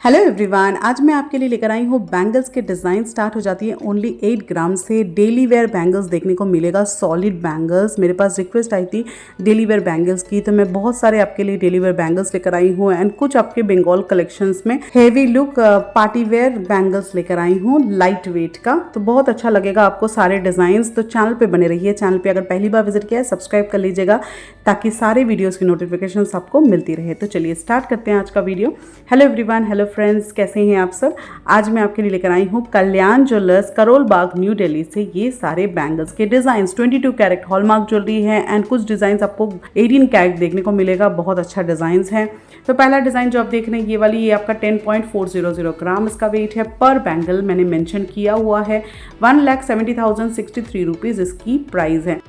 Hello everyone, आज मैं आपके लिए लेकर आई हूँ बैंगल्स के डिज़ाइन। स्टार्ट हो जाती है ओनली 8 ग्राम से। डेली वेयर बैंगल्स देखने को मिलेगा, सॉलिड बैंगल्स। मेरे पास रिक्वेस्ट आई थी डेली वेयर बैंगल्स की, तो मैं बहुत सारे आपके लिए डेली वेयर बैंगल्स लेकर आई हूँ एंड कुछ आपके बंगाल कलेक्शंस में heavy look party wear bangles लेकर आई हूँ लाइट वेट का। तो बहुत अच्छा लगेगा आपको सारे डिज़ाइन। तो चैनल पर बने रहिए। चैनल पर अगर पहली बार विजिट किया है सब्सक्राइब कर लीजिएगा ताकि सारे वीडियोज़ की नोटिफिकेशन आपको मिलती रहे। तो चलिए स्टार्ट करते हैं आज का video. Hello everyone, hello friends, कैसे हैं आप सब। आज मैं आपके लिए लेकर आई हूँ कल्याण ज्वेलर्स, करोल बाग, न्यू दिल्ली से ये सारे बैंगल्स के डिजाइन्स। 22 कैरेट हॉलमार्क ज्वेलरी है एंड कुछ डिजाइन्स आपको 18 कैरेट देखने को मिलेगा। बहुत अच्छा डिजाइन्स है। तो पहला डिजाइन जो आप देख रहे हैं ये वाली, ये आपका 10.400 ग्राम इसका वेट है। पर बैंगल मैंने मेंशन किया हुआ है 1,70,063 रुपीज़ इसकी प्राइस है।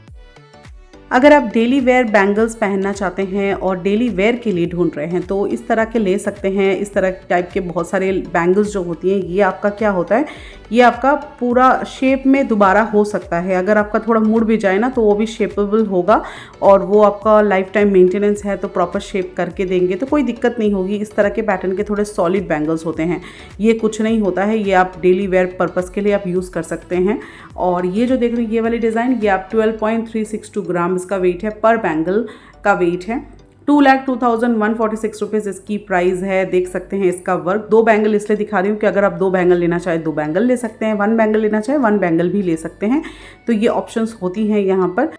अगर आप डेली वेयर बैंगल्स पहनना चाहते हैं और डेली वेयर के लिए ढूंढ रहे हैं तो इस तरह के ले सकते हैं। इस तरह टाइप के बहुत सारे बैंगल्स जो होती हैं, ये आपका क्या होता है, ये आपका पूरा शेप में दोबारा हो सकता है। अगर आपका थोड़ा मुड़ भी जाए ना तो वो भी शेपेबल होगा और वो आपका लाइफ टाइम मेंटेनेंस है तो प्रॉपर शेप करके देंगे तो कोई दिक्कत नहीं होगी। इस तरह के पैटर्न के थोड़े सॉलिड बैंगल्स होते हैं। ये कुछ नहीं होता है, ये आप डेली वेयर पर्पज़ के लिए आप यूज़ कर सकते हैं। और ये जो देख रहे हैं ये वाली डिज़ाइन, ये आप 12.362 ग्राम इसका वेट है। पर बैंगल का वेट है 2,02,146 रुपीज़ इसकी प्राइस है। देख सकते हैं इसका वर्क। 2 बैंगल इसलिए दिखा रही हूँ कि अगर आप 2 बैंगल लेना चाहे 2 बैंगल ले सकते हैं, 1 बैंगल लेना चाहे 1 बैंगल भी ले सकते हैं। तो ये ऑप्शंस होती हैं यहाँ पर।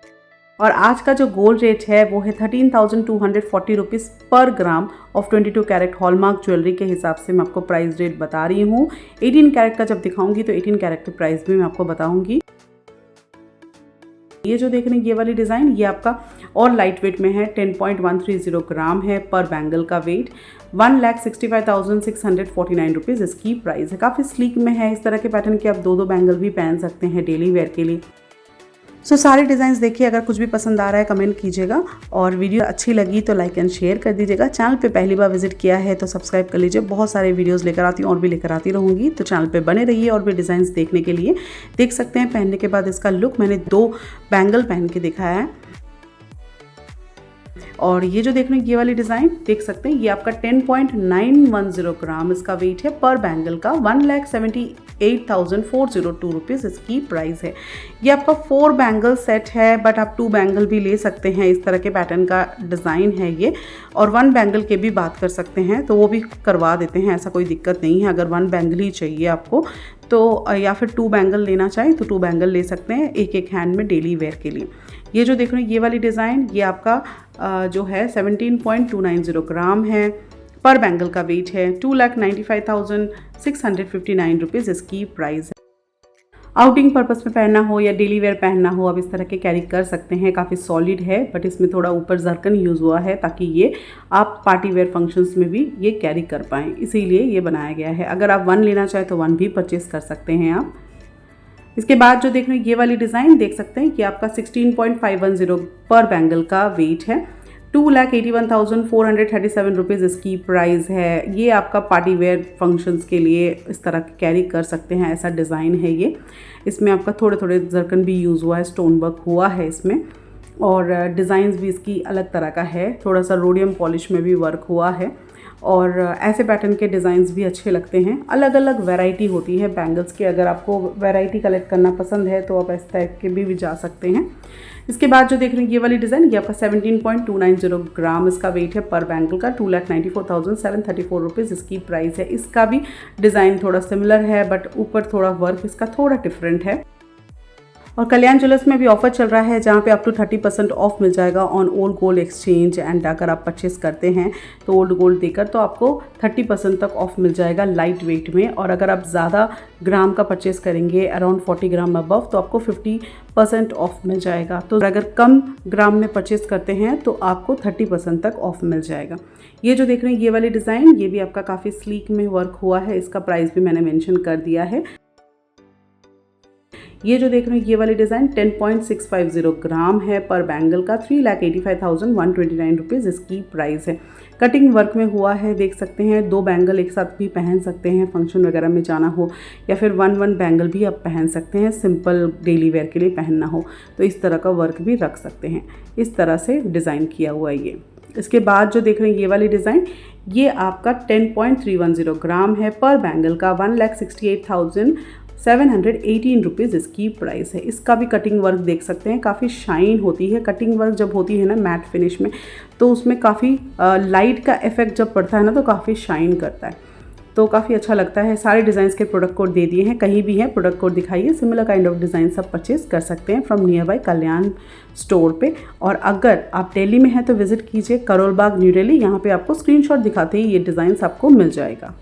और आज का जो गोल्ड रेट है वो है 13,240 रुपीज़ पर gram of 22 carat hallmark jewellery के हिसाब से मैं आपको प्राइस रेट बता रही हूँ। 18 कैरेट का जब दिखाऊंगी तो 18 कैरेट की प्राइस भी मैं आपको बताऊंगी। ये जो देख रहे हैं ये वाली डिज़ाइन, ये आपका और लाइट वेट में है। 10.130 ग्राम है। पर बैंगल का वेट 1,65,649 रुपीज़ इसकी प्राइस है। काफ़ी स्लीक में है। इस तरह के पैटर्न के आप 2 बैंगल भी पहन सकते हैं डेली वेयर के लिए। सारे डिज़ाइंस देखिए। अगर कुछ भी पसंद आ रहा है कमेंट कीजिएगा और वीडियो अच्छी लगी तो लाइक एंड शेयर कर दीजिएगा। चैनल पे पहली बार विजिट किया है तो सब्सक्राइब कर लीजिए। बहुत सारे वीडियोस लेकर आती हूँ और भी लेकर आती रहूँगी, तो चैनल पे बने रहिए और भी डिज़ाइंस देखने के लिए। देख सकते हैं पहनने के बाद इसका लुक। मैंने 2 बैंगल पहन के दिखाया है। और ये जो देख रहे हैं ये वाली डिज़ाइन देख सकते हैं, ये आपका 10.910 ग्राम इसका वेट है। पर बैंगल का 1,78,402 रुपीज़ इसकी प्राइस है। ये आपका 4 बैंगल सेट है, बट आप 2 बैंगल भी ले सकते हैं। इस तरह के पैटर्न का डिज़ाइन है ये। और 1 बैंगल के भी बात कर सकते हैं तो वो भी करवा देते हैं, ऐसा कोई दिक्कत नहीं है। अगर 1 बैंगल ही चाहिए आपको तो, या फिर 2 बैंगल लेना चाहें तो 2 बैंगल ले सकते हैं एक हैंड में डेली वेयर के लिए। ये जो देख रहे हैं ये वाली डिज़ाइन, ये आपका जो है 17.290 ग्राम है। पर बैंगल का वेट है 2,95,659 रुपीज़ इसकी प्राइस है। आउटिंग पर्पस में पहनना हो या डेली वेयर पहनना हो, आप इस तरह के कैरी कर सकते हैं। काफ़ी सॉलिड है, बट इसमें थोड़ा ऊपर जरकन यूज़ हुआ है ताकि ये आप पार्टी वेयर फंक्शंस में भी ये कैरी कर पाएँ, इसीलिए ये बनाया गया है। अगर आप 1 लेना चाहें तो 1 भी परचेज़ कर सकते हैं आप। इसके बाद जो देख रहे हैं ये वाली डिज़ाइन देख सकते हैं कि आपका 16.510 पर बैंगल का वेट है। 2,81,437 रुपीज़ इसकी प्राइस है। ये आपका पार्टी वेयर फंक्शंस के लिए इस तरह कैरी कर सकते हैं, ऐसा डिज़ाइन है ये। इसमें आपका थोड़े थोड़े जरकन भी यूज़ हुआ है, स्टोन वर्क हुआ है इसमें। और डिज़ाइंस भी इसकी अलग तरह का है, थोड़ा सा रोडियम पॉलिश में भी वर्क हुआ है। और ऐसे पैटर्न के डिज़ाइंस भी अच्छे लगते हैं। अलग अलग वैरायटी होती है बैंगल्स की। अगर आपको वैरायटी कलेक्ट करना पसंद है तो आप इस टाइप के भी जा सकते हैं। इसके बाद जो देख रहे हैं ये वाली डिज़ाइन, ये आपका 17.290 ग्राम इसका वेट है। पर बैंगल का 2,94,734 रुपीज़ इसकी प्राइस है। इसका भी डिज़ाइन थोड़ा सिमिलर है, बट ऊपर थोड़ा वर्क इसका थोड़ा डिफरेंट है। और कल्याण ज्वेलर्स में भी ऑफर चल रहा है जहाँ पे अप टू 30% ऑफ मिल जाएगा on old gold exchange and अगर आप परचेस करते हैं तो ओल्ड गोल्ड देकर तो आपको 30% तक ऑफ मिल जाएगा लाइट वेट में। और अगर आप ज़्यादा ग्राम का परचेस करेंगे अराउंड 40 ग्राम अबव तो आपको 50% ऑफ मिल जाएगा। तो अगर कम ग्राम में परचेस करते हैं तो आपको 30% तक ऑफ मिल जाएगा। ये जो देख रहे हैं ये वाली डिज़ाइन, ये भी आपका काफ़ी स्लीक में वर्क हुआ है। इसका प्राइस भी मैंने मेंशन कर दिया है। ये जो देख रहे हैं ये वाली डिज़ाइन 10.650 ग्राम है। पर बैंगल का 3,85,129 रुपीज़ इसकी प्राइस है। कटिंग वर्क में हुआ है, देख सकते हैं। 2 बैंगल एक साथ भी पहन सकते हैं, फंक्शन वगैरह में जाना हो, या फिर 1 बैंगल भी आप पहन सकते हैं, सिंपल डेली वेयर के लिए पहनना हो तो इस तरह का वर्क भी रख सकते हैं। इस तरह से डिज़ाइन किया हुआ है ये। इसके बाद जो देख रहे हैं ये वाली डिज़ाइन, ये आपका 10.310 ग्राम है पर बैंगल का, 1,68,718 रुपीज़ इसकी प्राइस है। इसका भी कटिंग वर्क देख सकते हैं, काफ़ी शाइन होती है। कटिंग वर्क जब होती है ना मैट फिनिश में, तो उसमें काफ़ी लाइट का इफेक्ट जब पड़ता है ना तो काफ़ी शाइन करता है, तो काफ़ी अच्छा लगता है। सारे डिज़ाइंस के प्रोडक्ट कोड दे दिए हैं, कहीं भी है प्रोडक्ट कोड दिखाइए। सिमिलर काइंड ऑफ डिज़ाइन सब परचेज कर सकते हैं from near by Kalyan store पे। और अगर आप दिल्ली में हैं तो विजिट कीजिए करोल बाग न्यू दिल्ली, यहाँ पे आपको स्क्रीनशॉट दिखाते ही ये डिज़ाइंस आपको मिल जाएगा।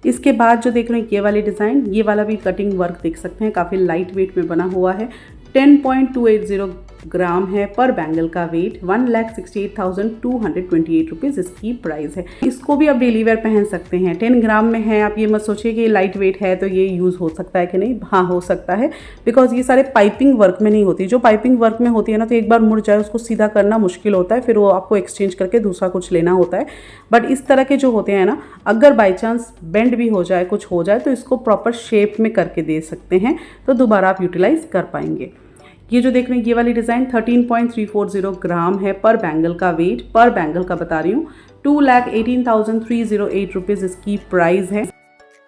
इसके बाद जो देख रहे हैं ये वाली डिज़ाइन, ये वाला भी कटिंग वर्क देख सकते हैं, काफ़ी लाइट वेट में बना हुआ है। 10.280 ग्राम है पर बैंगल का वेट, 1,68,228 रुपीज़ इसकी प्राइस है। इसको भी आप डेली वेयर पहन सकते हैं। 10 ग्राम में है, आप ये मत सोचिए कि लाइट वेट है तो ये यूज़ हो सकता है कि नहीं। हाँ, हो सकता है, बिकॉज ये सारे पाइपिंग वर्क में नहीं होती। जो पाइपिंग वर्क में होती है ना तो एक बार मुड़ जाए उसको सीधा करना मुश्किल होता है, फिर वो आपको एक्सचेंज करके दूसरा कुछ लेना होता है। बट इस तरह के जो होते हैं ना, अगर बाई चांस बेंड भी हो जाए, कुछ हो जाए, तो इसको प्रॉपर शेप में करके दे सकते हैं, तो दोबारा आप यूटिलाइज कर पाएंगे। ये जो देख रहे हैं ये वाली डिज़ाइन 13.340 ग्राम है पर बैंगल का वेट, पर बैंगल का बता रही हूँ, 2,18,308 रुपीज़ इसकी प्राइस है।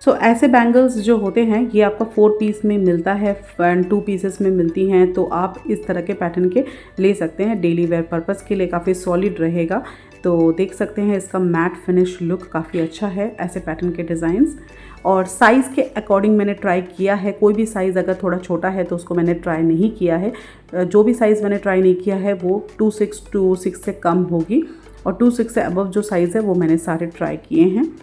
सो ऐसे बैंगल्स जो होते हैं ये आपका 4 पीस में मिलता है एंड 2 पीसेस में मिलती हैं, तो आप इस तरह के पैटर्न के ले सकते हैं डेली वेयर पर्पस के लिए, काफ़ी सॉलिड रहेगा। तो देख सकते हैं इसका मैट फिनिश लुक काफ़ी अच्छा है ऐसे पैटर्न के डिज़ाइंस। और साइज़ के अकॉर्डिंग मैंने ट्राई किया है, कोई भी साइज़ अगर थोड़ा छोटा है तो उसको मैंने ट्राई नहीं किया है। जो भी साइज़ मैंने ट्राई नहीं किया है वो 2.6 से कम होगी, और 2.6 से अबव जो साइज़ है वो मैंने सारे ट्राई किए हैं।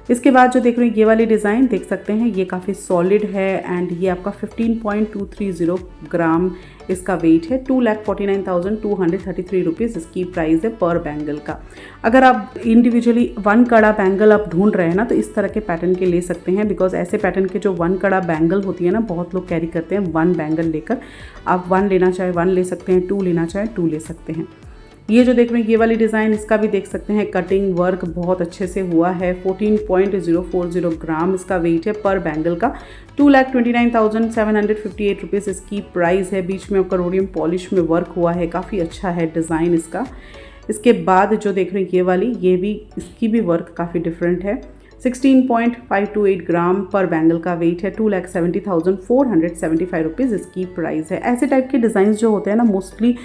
इसके बाद जो देख रहे हैं ये वाली डिज़ाइन देख सकते हैं, ये काफ़ी सॉलिड है एंड ये आपका 15.230 ग्राम इसका वेट है, 2,49,233 रुपीज़ इसकी प्राइस है पर बैंगल का। अगर आप इंडिविजुअली 1 कड़ा बैंगल आप ढूंढ रहे हैं ना तो इस तरह के पैटर्न के ले सकते हैं, बिकॉज ऐसे पैटर्न के जो 1 कड़ा बैंगल होती है ना, बहुत लोग कैरी करते हैं 1 बैंगल लेकर। आप 1 लेना चाहे 1 ले सकते हैं, 2 लेना चाहे 2 ले सकते हैं। ये जो देख रहे हैं ये वाली डिज़ाइन, इसका भी देख सकते हैं कटिंग वर्क बहुत अच्छे से हुआ है। 14.040 ग्राम इसका वेट है पर बैंगल का, 2,29,758 रुपीज़ इसकी प्राइस है। बीच में करोडियम पॉलिश में वर्क हुआ है, काफ़ी अच्छा है डिज़ाइन इसका। इसके बाद जो देख रहे हैं ये वाली, ये भी इसकी भी वर्क काफ़ी डिफरेंट है। 16.528 ग्राम पर बैंगल का वेट है, 2,70,475 रुपीज़ इसकी प्राइस है। ऐसे टाइप के डिज़ाइन जो होते हैं ना मोस्टली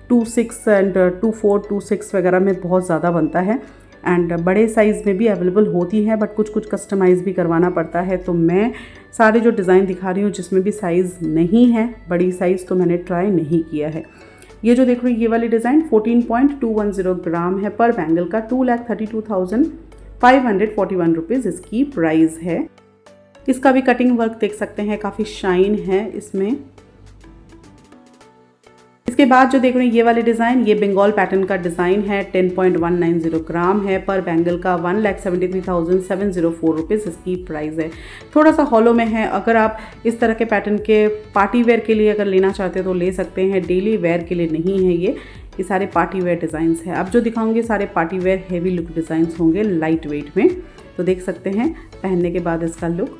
2.6 एंड 2.4 2.6 वगैरह में बहुत ज़्यादा बनता है, एंड बड़े साइज़ में भी अवेलेबल होती है, बट कुछ कस्टमाइज़ भी करवाना पड़ता है। तो मैं सारे जो डिज़ाइन दिखा रही हूँ जिसमें भी साइज़ नहीं है बड़ी साइज़, तो मैंने ट्राई नहीं किया है। ये जो देख रही हूँ ये वाली डिज़ाइन 14.210 ग्राम है पर बैंगल का, 2,32,541 रुपीज़ इसकी प्राइस है। इसका भी कटिंग वर्क देख सकते हैं, काफ़ी शाइन है इसमें। इसके बाद जो देख रहे हैं ये वाली डिज़ाइन, ये बंगाल पैटर्न का डिज़ाइन है, 10.190 ग्राम है पर बैंगल का, 1,73,704 रुपीज़ इसकी प्राइस है। थोड़ा सा हॉलो में है। अगर आप इस तरह के पैटर्न के पार्टी वेयर के लिए अगर लेना चाहते हैं तो ले सकते हैं, डेली वेयर के लिए नहीं है ये सारे पार्टी वेयर डिज़ाइंस है। अब जो दिखाऊंगे सारे party wear heavy look designs होंगे लाइट वेट में, तो देख सकते हैं पहनने के बाद इसका लुक।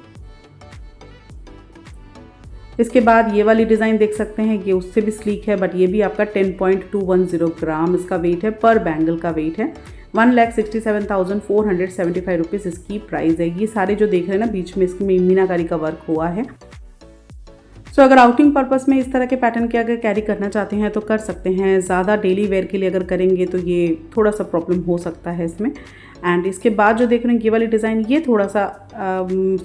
इसके बाद ये वाली डिज़ाइन देख सकते हैं, ये उससे भी स्लीक है, बट ये भी आपका 10.210 ग्राम इसका वेट है पर बैंगल का वेट है, 1,67,475 रुपीज़ इसकी प्राइस है। ये सारे जो देख रहे हैं ना बीच में इसमें मीनाकारी का वर्क हुआ है। सो अगर आउटिंग पर्पस में इस तरह के पैटर्न के अगर कैरी करना चाहते हैं तो कर सकते हैं। ज़्यादा डेली वेयर के लिए अगर करेंगे तो ये थोड़ा सा प्रॉब्लम हो सकता है इसमें। एंड इसके बाद जो देख रहे हैं ये वाली डिज़ाइन, ये थोड़ा सा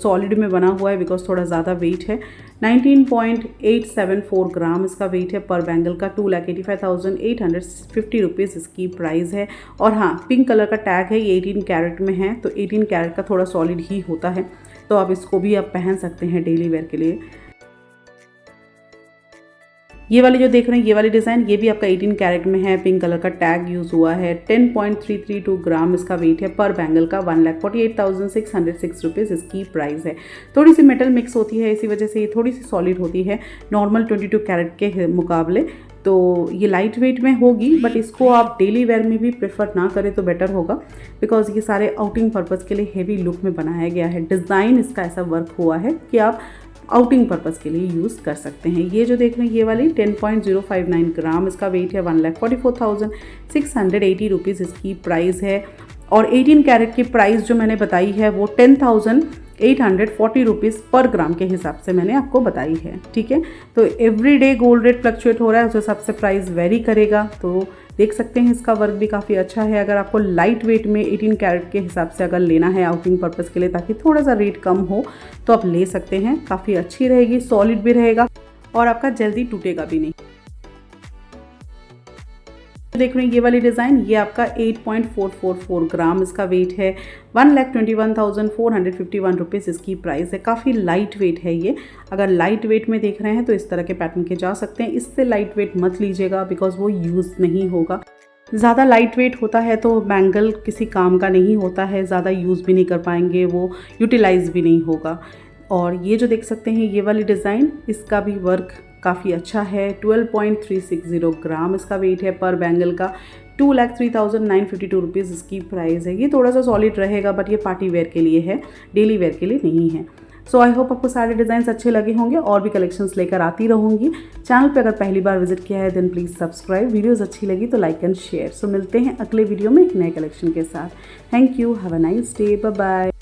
सॉलिड में बना हुआ है बिकॉज थोड़ा ज़्यादा वेट है, 19.874 ग्राम इसका वेट है पर बैंगल का, 2,85,850 रुपीज़ इसकी प्राइस है। और हाँ, पिंक कलर का टैग है, ये 18 कैरेट में है, तो 18 कैरेट का थोड़ा सॉलिड ही होता है, तो आप इसको भी आप पहन सकते हैं डेली वेयर के लिए। ये वाली जो देख रहे हैं ये वाली डिज़ाइन, ये भी आपका 18 कैरेट में है, पिंक कलर का टैग यूज़ हुआ है, 10.332 ग्राम इसका वेट है पर बैंगल का, 1,48,606 रुपीज़ इसकी प्राइस है। थोड़ी सी मेटल मिक्स होती है, इसी वजह से ये थोड़ी सी सॉलिड होती है नॉर्मल 22 कैरेट के मुकाबले, तो ये लाइट वेट में होगी, बट इसको आप डेली वेयर में भी प्रेफर ना करें तो बेटर होगा, बिकॉज ये सारे आउटिंग पर्पज़ के लिए हेवी लुक में बनाया गया है। डिज़ाइन इसका ऐसा वर्क हुआ है कि आप आउटिंग पर्पज़ के लिए यूज़ कर सकते हैं। ये जो देख रहे हैं ये वाली 10.059 ग्राम इसका वेट है, 1,44,680 रुपीज़ इसकी प्राइस है। और 18 कैरेट की प्राइस जो मैंने बताई है वो 10,840 रुपीज़ पर ग्राम के हिसाब से मैंने आपको बताई है, ठीक है। तो एवरीडे गोल्ड रेट फ्लक्चुएट हो रहा है, उस हिसाब से प्राइस वेरी करेगा। तो देख सकते हैं इसका वर्क भी काफ़ी अच्छा है। अगर आपको लाइट वेट में 18 कैरेट के हिसाब से अगर लेना है आउटिंग पर्पज़ के लिए ताकि थोड़ा सा रेट कम हो तो आप ले सकते हैं। काफ़ी अच्छी रहेगी, सॉलिड भी रहेगा और आपका जल्दी टूटेगा भी नहीं। देख रहे हैं ये वाली डिज़ाइन, ये आपका 8.444 ग्राम इसका वेट है, 1,21,451 रुपीज़ इसकी प्राइस है। काफ़ी लाइट वेट है ये। अगर लाइट वेट में देख रहे हैं तो इस तरह के पैटर्न के जा सकते हैं। इससे लाइट वेट मत लीजिएगा बिकॉज वो यूज़ नहीं होगा। ज़्यादा लाइट वेट होता है तो बैंगल किसी काम का नहीं होता है, ज़्यादा यूज़ भी नहीं कर पाएंगे, वो यूटिलाइज भी नहीं होगा। और ये जो देख सकते हैं ये वाली डिज़ाइन, इसका भी वर्क काफ़ी अच्छा है। 12.360 ग्राम इसका वेट है, पर बैंगल का 2,03,952 रुपीज़ इसकी प्राइस है। ये थोड़ा सा सॉलिड रहेगा बट ये पार्टी वेयर के लिए है, डेली वेयर के लिए नहीं है। सो आई होप आपको सारे डिज़ाइंस अच्छे लगे होंगे और भी कलेक्शंस लेकर आती रहूँगी। चैनल पे अगर पहली बार विजिट किया है देन प्लीज़ सब्सक्राइब। वीडियोज़ अच्छी लगी तो लाइक एंड शेयर। सो मिलते हैं अगले वीडियो में एक नए कलेक्शन के साथ। Thank you, have a nice day, bye bye.